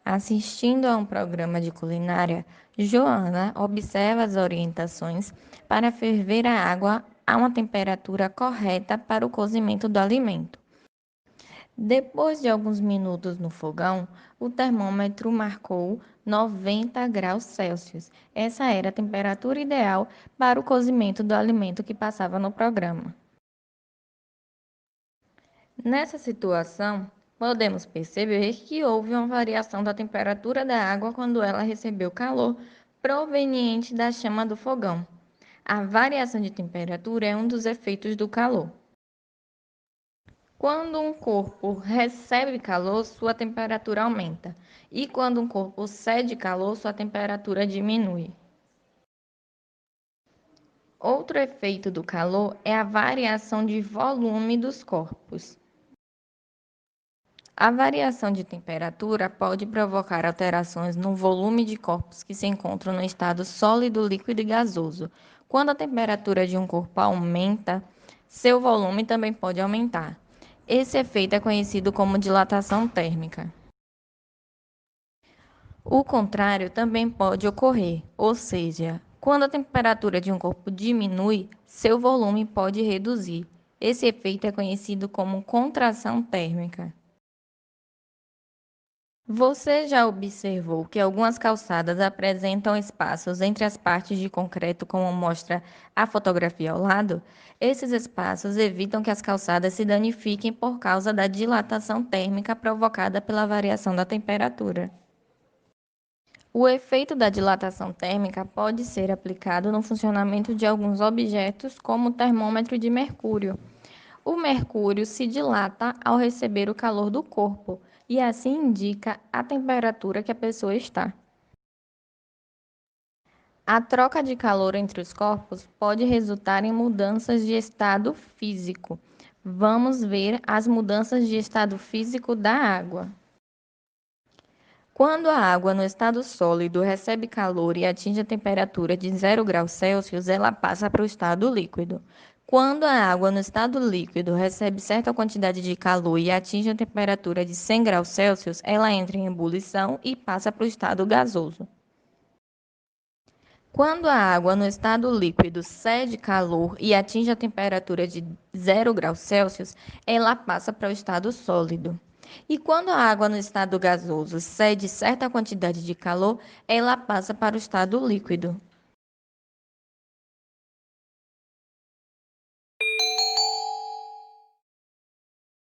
Assistindo a um programa de culinária, Joana observa as orientações para ferver a água a uma temperatura correta para o cozimento do alimento. Depois de alguns minutos no fogão, o termômetro marcou 90 graus Celsius. Essa era a temperatura ideal para o cozimento do alimento que passava no programa. Nessa situação, podemos perceber que houve uma variação da temperatura da água quando ela recebeu calor proveniente da chama do fogão. A variação de temperatura é um dos efeitos do calor. Quando um corpo recebe calor, sua temperatura aumenta, e quando um corpo cede calor, sua temperatura diminui. Outro efeito do calor é a variação de volume dos corpos. A variação de temperatura pode provocar alterações no volume de corpos que se encontram no estado sólido, líquido e gasoso. Quando a temperatura de um corpo aumenta, seu volume também pode aumentar. Esse efeito é conhecido como dilatação térmica. O contrário também pode ocorrer, ou seja, quando a temperatura de um corpo diminui, seu volume pode reduzir. Esse efeito é conhecido como contração térmica. Você já observou que algumas calçadas apresentam espaços entre as partes de concreto, como mostra a fotografia ao lado? Esses espaços evitam que as calçadas se danifiquem por causa da dilatação térmica provocada pela variação da temperatura. O efeito da dilatação térmica pode ser aplicado no funcionamento de alguns objetos, como o termômetro de mercúrio. O mercúrio se dilata ao receber o calor do corpo e assim indica a temperatura que a pessoa está. A troca de calor entre os corpos pode resultar em mudanças de estado físico. Vamos ver as mudanças de estado físico da água. Quando a água no estado sólido recebe calor e atinge a temperatura de 0 graus Celsius, ela passa para o estado líquido. Quando a água no estado líquido recebe certa quantidade de calor e atinge a temperatura de 100 graus Celsius, ela entra em ebulição e passa para o estado gasoso. Quando a água no estado líquido cede calor e atinge a temperatura de 0 graus Celsius, ela passa para o estado sólido. E quando a água no estado gasoso cede certa quantidade de calor, ela passa para o estado líquido.